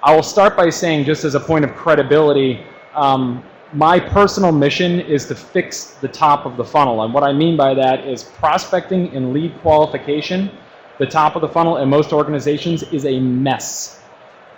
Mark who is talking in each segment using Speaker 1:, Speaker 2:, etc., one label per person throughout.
Speaker 1: I will start by saying, just as a point of credibility, my personal mission is to fix the top of the funnel. And what I mean by that is prospecting and lead qualification. The top of the funnel in most organizations is a mess.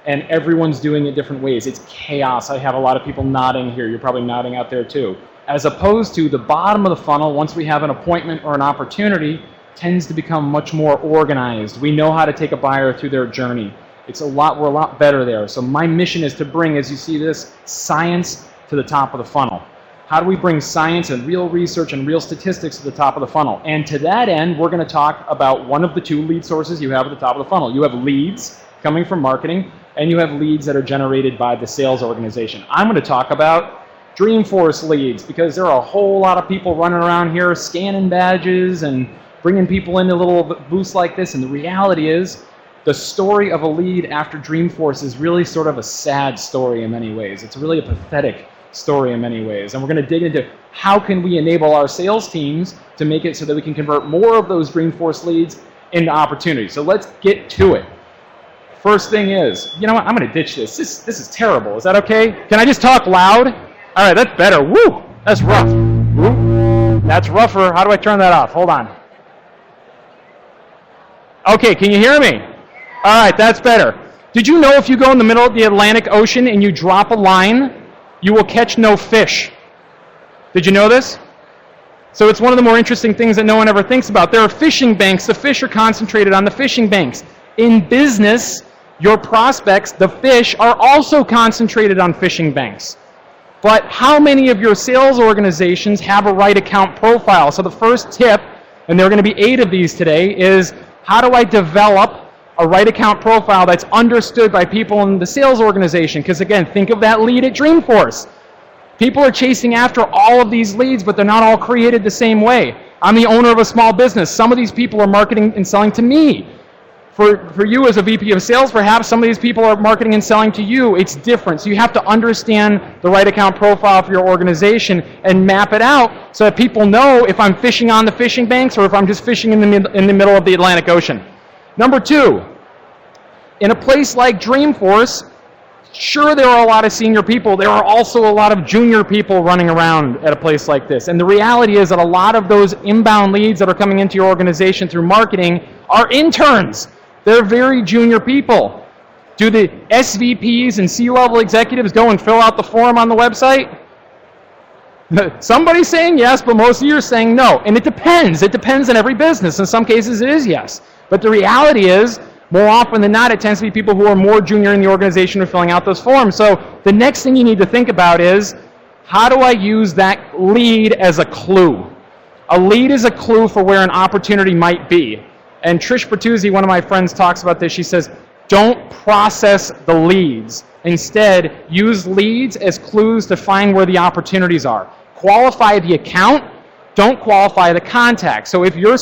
Speaker 1: And everyone's doing it different ways. It's chaos. I have a lot of people nodding here. You're probably nodding out there too. As opposed to the bottom of the funnel, once we have an appointment or an opportunity, tends to become much more organized. We know how to take a buyer through their journey. We're a lot better there. So my mission is to bring, as you see this, science to the top of the funnel. How do we bring science and real research and real statistics to the top of the funnel? And to that end, we're going to talk about one of the two lead sources you have at the top of the funnel. You have leads coming from marketing, and you have leads that are generated by the sales organization. I'm going to talk about Dreamforce leads, because there are a whole lot of people running around here scanning badges and bringing people into little booths like this, and the reality is the story of a lead after Dreamforce is really sort of a sad story in many ways. It's really a pathetic story in many ways, and we're going to dig into how can we enable our sales teams to make it so that we can convert more of those Dreamforce leads into opportunities. So let's get to it. First thing is, you know what, I'm going to ditch this. This is terrible. Is that okay? Can I just talk loud? All right, that's better. Woo! That's rough. Woo. That's rougher. How do I turn that off? Hold on. Okay, can you hear me? All right, that's better. Did you know if you go in the middle of the Atlantic Ocean and you drop a line, you will catch no fish? Did you know this? So it's one of the more interesting things that no one ever thinks about. There are fishing banks. The fish are concentrated on the fishing banks. In business, your prospects, the fish, are also concentrated on fishing banks. But how many of your sales organizations have a right account profile? So the first tip, and there are going to be 8 of these today, is how do I develop a right account profile that's understood by people in the sales organization? Because again, think of that lead at Dreamforce. People are chasing after all of these leads, but they're not all created the same way. I'm the owner of a small business. Some of these people are marketing and selling to me. For you as a VP of sales, perhaps some of these people are marketing and selling to you. It's different. So you have to understand the right account profile for your organization and map it out so that people know if I'm fishing on the fishing banks or if I'm just fishing in the middle of the Atlantic Ocean. Number 2, in a place like Dreamforce, sure, there are a lot of senior people. There are also a lot of junior people running around at a place like this. And the reality is that a lot of those inbound leads that are coming into your organization through marketing are interns. They're very junior people. Do the SVPs and C-level executives go and fill out the form on the website? Somebody's saying yes, but most of you are saying no. And it depends. It depends on every business. In some cases, it is yes. But the reality is, more often than not, it tends to be people who are more junior in the organization who are filling out those forms. So the next thing you need to think about is, how do I use that lead as a clue? A lead is a clue for where an opportunity might be. And Trish Bertuzzi, one of my friends, talks about this. She says, don't process the leads. Instead, use leads as clues to find where the opportunities are. Qualify the account. Don't qualify the contact. So if your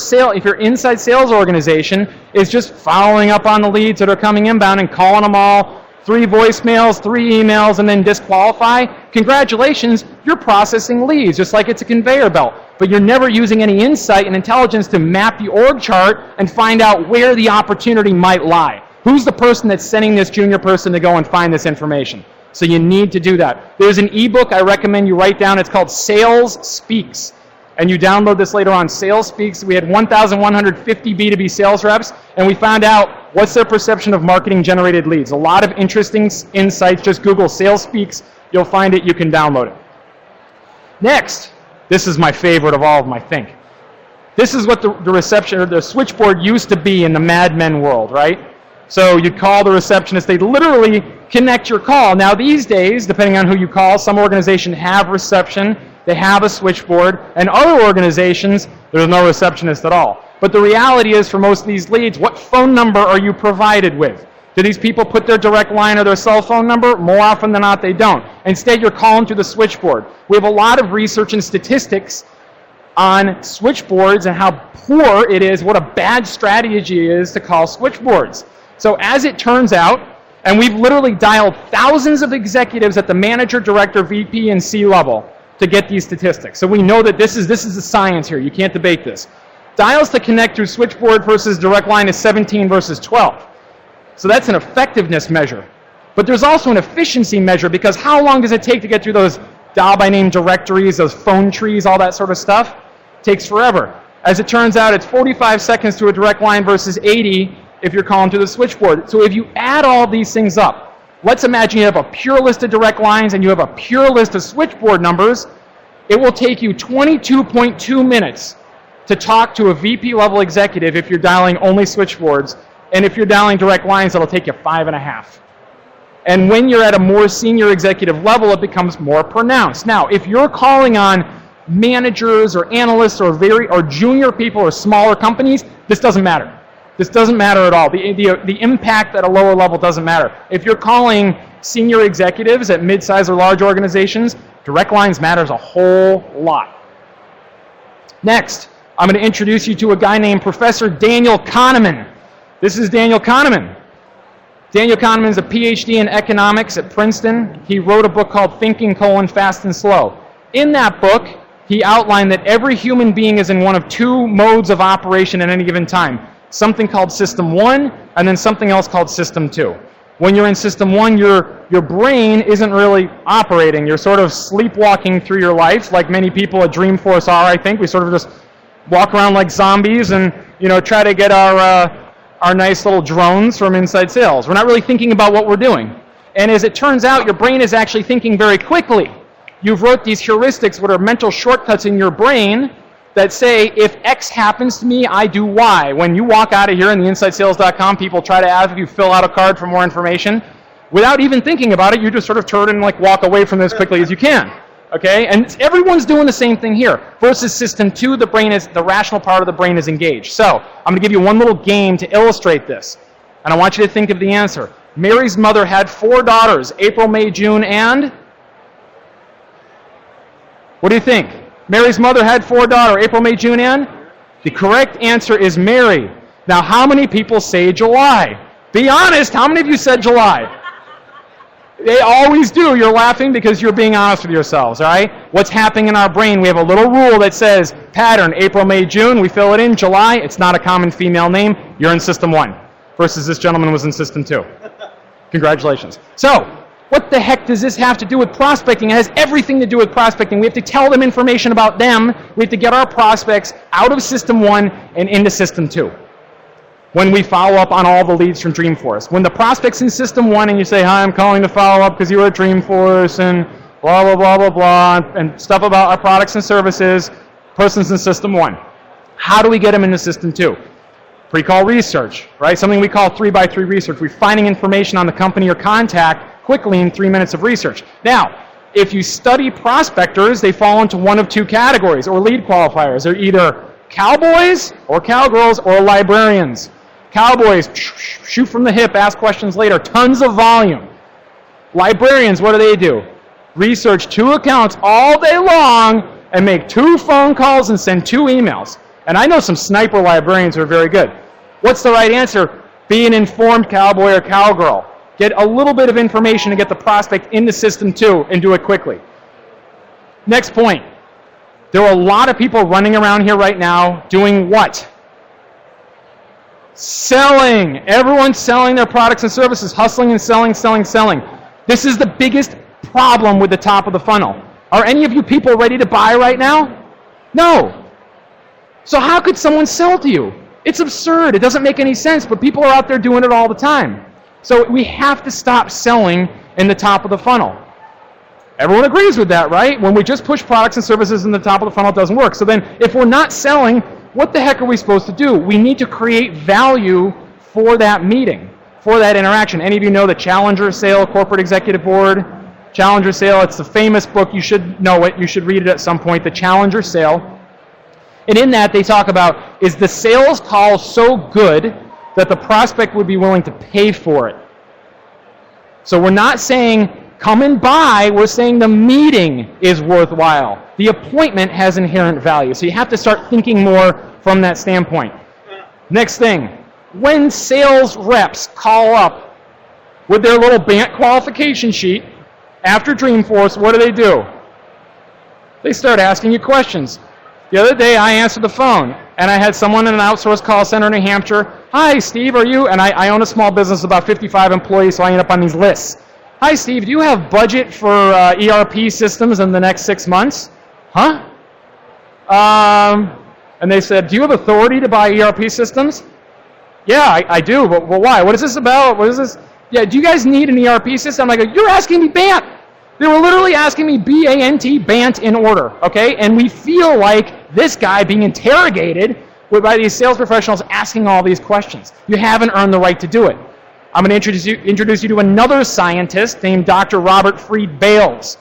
Speaker 1: inside sales organization is just following up on the leads that are coming inbound and calling them all, 3 voicemails, 3 emails, and then disqualify, congratulations, you're processing leads, just like it's a conveyor belt. But you're never using any insight and intelligence to map the org chart and find out where the opportunity might lie. Who's the person that's sending this junior person to go and find this information? So you need to do that. There's an ebook I recommend you write down. It's called Sales Speaks. And you download this later on. Sales Speaks. We had 1,150 B2B sales reps, and we found out what's their perception of marketing-generated leads. A lot of interesting insights. Just Google Sales Speaks. You'll find it. You can download it. Next, this is my favorite of all of them, I think. This is what the reception or the switchboard used to be in the Mad Men world, right? So you'd call the receptionist. They'd literally connect your call. Now these days, depending on who you call, some organizations have reception. They have a switchboard, and other organizations, there's no receptionist at all. But the reality is, for most of these leads, what phone number are you provided with? Do these people put their direct line or their cell phone number? More often than not, they don't. Instead, you're calling through the switchboard. We have a lot of research and statistics on switchboards and how poor it is, what a bad strategy it is to call switchboards. So as it turns out, and we've literally dialed thousands of executives at the manager, director, VP, and C level to get these statistics. So we know that this is the science here. You can't debate this. Dials to connect through switchboard versus direct line is 17 versus 12. So that's an effectiveness measure. But there's also an efficiency measure, because how long does it take to get through those dial by name directories, those phone trees, all that sort of stuff? It takes forever. As it turns out, it's 45 seconds to a direct line versus 80 if you're calling through the switchboard. So if you add all these things up, let's imagine you have a pure list of direct lines and you have a pure list of switchboard numbers. It will take you 22.2 minutes to talk to a VP level executive if you're dialing only switchboards. And if you're dialing direct lines, it'll take you 5.5. And when you're at a more senior executive level, it becomes more pronounced. Now, if you're calling on managers or analysts or junior people or smaller companies, this doesn't matter. This doesn't matter at all. The impact at a lower level doesn't matter. If you're calling senior executives at mid-size or large organizations, direct lines matters a whole lot. Next, I'm going to introduce you to a guy named Professor Daniel Kahneman. This is Daniel Kahneman. Daniel Kahneman is a PhD in economics at Princeton. He wrote a book called Thinking: Fast and Slow. In that book, he outlined that every human being is in one of two modes of operation at any given time. Something called System 1, and then something else called System 2. When you're in System 1, your brain isn't really operating. You're sort of sleepwalking through your life, like many people at Dreamforce are, I think. We sort of just walk around like zombies and try to get our nice little drones from inside sales. We're not really thinking about what we're doing. And as it turns out, your brain is actually thinking very quickly. You've wrote these heuristics, what are mental shortcuts in your brain, that say, if X happens to me, I do Y. When you walk out of here in the InsideSales.com, people try to ask if you fill out a card for more information. Without even thinking about it, you just sort of turn and walk away from this as quickly as you can. Okay? And everyone's doing the same thing here. Versus System 2, the rational part of the brain is engaged. So, I'm going to give you one little game to illustrate this. And I want you to think of the answer. Mary's mother had 4 daughters, April, May, June, and? What do you think? Mary's mother had 4 daughters, April, May, June, and? The correct answer is Mary. Now, how many people say July? Be honest, how many of you said July? They always do. You're laughing because you're being honest with yourselves, all right? What's happening in our brain? We have a little rule that says, pattern, April, May, June. We fill it in. July, it's not a common female name. You're in System 1. Versus this gentleman was in System 2. Congratulations. So, what the heck does this have to do with prospecting? It has everything to do with prospecting. We have to tell them information about them. We have to get our prospects out of System 1 and into System 2. When we follow up on all the leads from Dreamforce. When the prospect's in System 1 and you say, hi, I'm calling to follow up because you were at Dreamforce and blah, blah, blah, blah, blah, and stuff about our products and services, person's in System 1. How do we get them into System 2? Pre-call research, right? Something we call 3x3 research. We're finding information on the company or contact quickly in 3 minutes of research. Now, if you study prospectors, they fall into one of two categories, or lead qualifiers. They're either cowboys or cowgirls or librarians. Cowboys, shoot from the hip, ask questions later, tons of volume. Librarians, what do? Research 2 accounts all day long and make 2 phone calls and send 2 emails. And I know some sniper librarians who are very good. What's the right answer? Be an informed cowboy or cowgirl. Get a little bit of information to get the prospect into System 2 and do it quickly. Next point. There are a lot of people running around here right now doing what? Selling. Everyone's selling their products and services, hustling and selling, selling, selling. This is the biggest problem with the top of the funnel. Are any of you people ready to buy right now? No. So how could someone sell to you? It's absurd. It doesn't make any sense, but people are out there doing it all the time. So we have to stop selling in the top of the funnel. Everyone agrees with that, right? When we just push products and services in the top of the funnel, it doesn't work. So then if we're not selling, what the heck are we supposed to do? We need to create value for that meeting, for that interaction. Any of you know the Challenger Sale Corporate Executive Board? Challenger Sale, it's the famous book. You should know it. You should read it at some point, the Challenger Sale. And in that, they talk about, is the sales call so good that the prospect would be willing to pay for it? So we're not saying, come and buy. We're saying the meeting is worthwhile. The appointment has inherent value. So you have to start thinking more from that standpoint. Next thing, when sales reps call up with their little BANT qualification sheet after Dreamforce, what do? They start asking you questions. The other day, I answered the phone, and I had someone in an outsourced call center in New Hampshire. Hi, Steve, are you? And I own a small business, about 55 employees, so I end up on these lists. Hi, Steve, do you have budget for ERP systems in the next 6 months? Huh? And they said, do you have authority to buy ERP systems? Yeah, I do, but why? What is this about? What is this? Yeah, do you guys need an ERP system? I go, you're asking me BANT. They were literally asking me B-A-N-T, BANT in order, okay? And we feel like this guy being interrogated by these sales professionals asking all these questions. You haven't earned the right to do it. I'm going to introduce you to another scientist named Dr. Robert Fried Bales.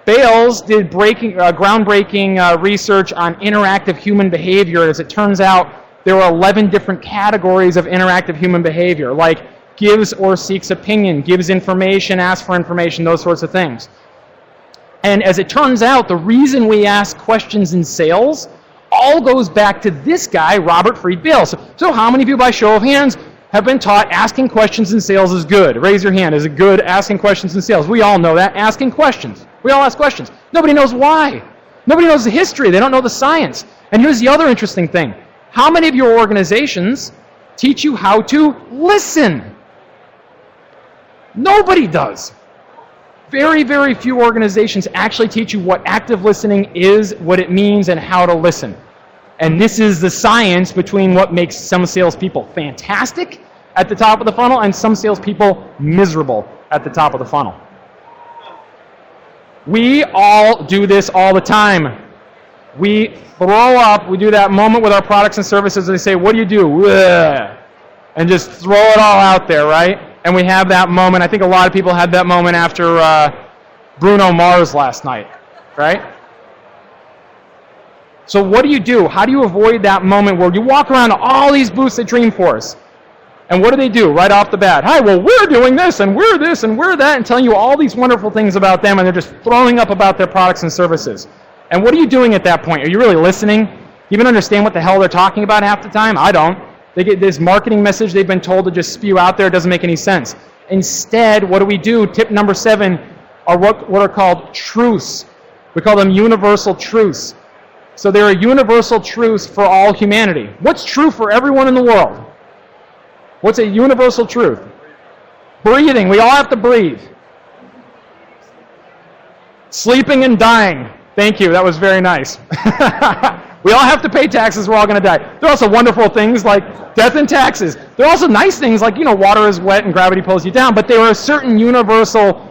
Speaker 1: Bales did groundbreaking research on interactive human behavior. As it turns out, there are 11 different categories of interactive human behavior, like gives or seeks opinion, gives information, asks for information, those sorts of things. And as it turns out, the reason we ask questions in sales all goes back to this guy, Robert Fried Bales. So how many of you, by show of hands, have been taught asking questions in sales is good? Raise your hand. Is it good asking questions in sales? We all know that. Asking questions. We all ask questions. Nobody knows why. Nobody knows the history. They don't know the science. And here's the other interesting thing. How many of your organizations teach you how to listen? Nobody does. Very, very few organizations actually teach you what active listening is, what it means, and how to listen. And this is the science between what makes some salespeople fantastic at the top of the funnel and some salespeople miserable at the top of the funnel. We all do this all the time. We throw up, we do that moment with our products and services, and they say, what do you do? Ugh. And just throw it all out there, right? And we have that moment. I think a lot of people had that moment after Bruno Mars last night, right? So what do you do? How do you avoid that moment where you walk around to all these booths at Dreamforce, and what do right off the bat? Hi, well, we're doing this, and we're this, and we're that, and telling you all these wonderful things about them, and they're just throwing up about their products and services. And what are you doing at that point? Are you really listening? You even understand what the hell they're talking about half the time? I don't. They get this marketing message they've been told to just spew out there. It doesn't make any sense. Instead, what do? Tip number 7 are what are called truths. We call them universal truths. So they're a universal truth for all humanity. What's true for everyone in the world? What's a universal truth? Breathing. We all have to breathe. Sleeping and dying. Thank you. That was very nice. We all have to pay taxes. We're all going to die. There are also wonderful things like death and taxes. There are also nice things like, water is wet and gravity pulls you down. But there are certain universal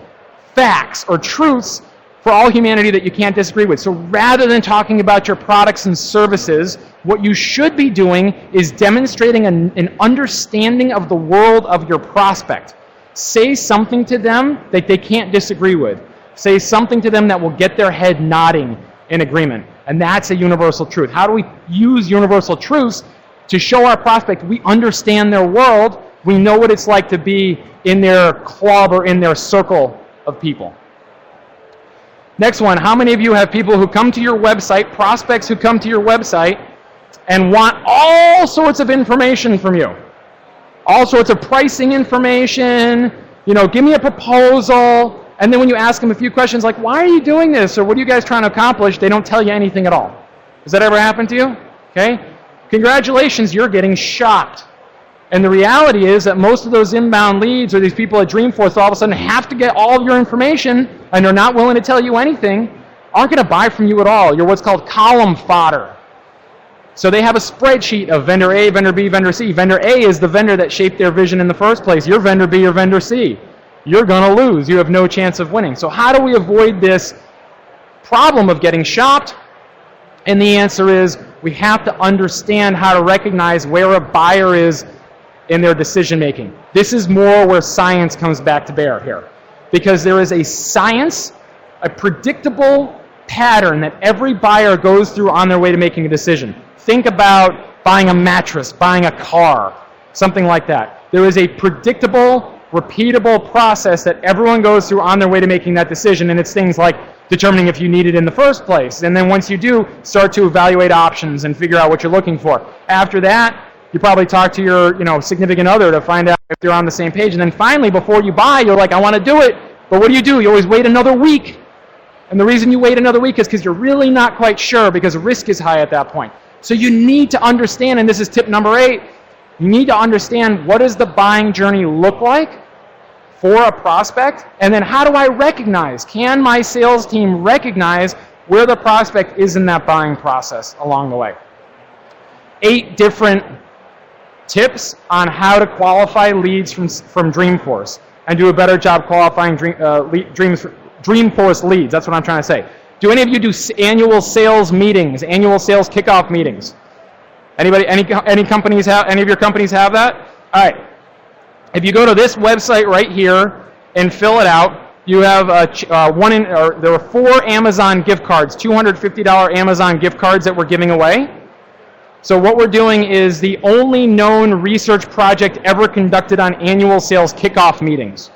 Speaker 1: facts or truths for all humanity that you can't disagree with. So rather than talking about your products and services, what you should be doing is demonstrating an understanding of the world of your prospect. Say something to them that they can't disagree with. Say something to them that will get their head nodding in agreement. And that's a universal truth. How do we use universal truths to show our prospect we understand their world, we know what it's like to be in their club or in their circle of people? Next one, how many of you have people who come to your website, prospects who come to your website, and want all sorts of information from you? All sorts of pricing information, give me a proposal, and then when you ask them a few questions like, why are you doing this, or what are you guys trying to accomplish, they don't tell you anything at all. Has that ever happened to you? Okay? Congratulations, you're getting shopped. And the reality is that most of those inbound leads or these people at Dreamforce all of a sudden have to get all of your information and they're not willing to tell you anything, aren't going to buy from you at all. You're what's called column fodder. So they have a spreadsheet of vendor A, vendor B, vendor C. Vendor A is the vendor that shaped their vision in the first place. You're vendor B or vendor C. You're going to lose. You have no chance of winning. So how do we avoid this problem of getting shopped? And the answer is we have to understand how to recognize where a buyer is in their decision making. This is more where science comes back to bear here. Because there is a science, a predictable pattern that every buyer goes through on their way to making a decision. Think about buying a mattress, buying a car, something like that. There is a predictable, repeatable process that everyone goes through on their way to making that decision, and it's things like determining if you need it in the first place, and then once you do, start to evaluate options and figure out what you're looking for. After that, you probably talk to your significant other to find out if they're on the same page, and then finally, before you buy, you're like, I want to do it, but what do? You always wait another week, and the reason you wait another week is because you're really not quite sure because risk is high at that point. So you need to understand, and this is tip number 8, you need to understand what does the buying journey look like for a prospect? And then how do I recognize? Can my sales team recognize where the prospect is in that buying process along the way? 8 different tips on how to qualify leads from Dreamforce and do a better job qualifying Dreamforce leads. That's what I'm trying to say. Do any of you do annual sales meetings, annual sales kickoff meetings? Anybody? Any companies have? Any of your companies have that? All right. If you go to this website right here and fill it out, you have there were 4 Amazon gift cards, $250 Amazon gift cards that we're giving away. So what we're doing is the only known research project ever conducted on annual sales kickoff meetings.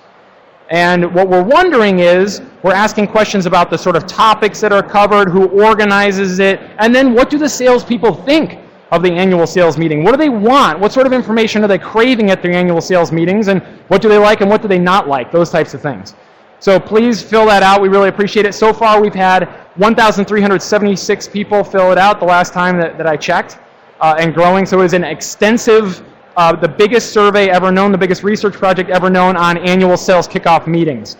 Speaker 1: And what we're wondering is, we're asking questions about the sort of topics that are covered, who organizes it, and then what do the salespeople think of the annual sales meeting? What do they want? What sort of information are they craving at their annual sales meetings? And what do they like and what do they not like? Those types of things. So please fill that out. We really appreciate it. So far we've had 1,376 people fill it out the last time that I checked, and growing. So it is an extensive, the biggest survey ever known, the biggest research project ever known on annual sales kickoff meetings.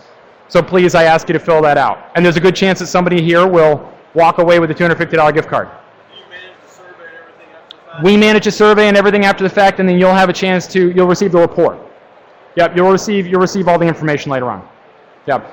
Speaker 1: So please, I ask you to fill that out. And there's a good chance that somebody here will walk away with a $250 gift card. We manage the survey and everything after the fact, and then you'll have a chance to, you'll receive the report. Yep, you'll receive all the information later on. Yep.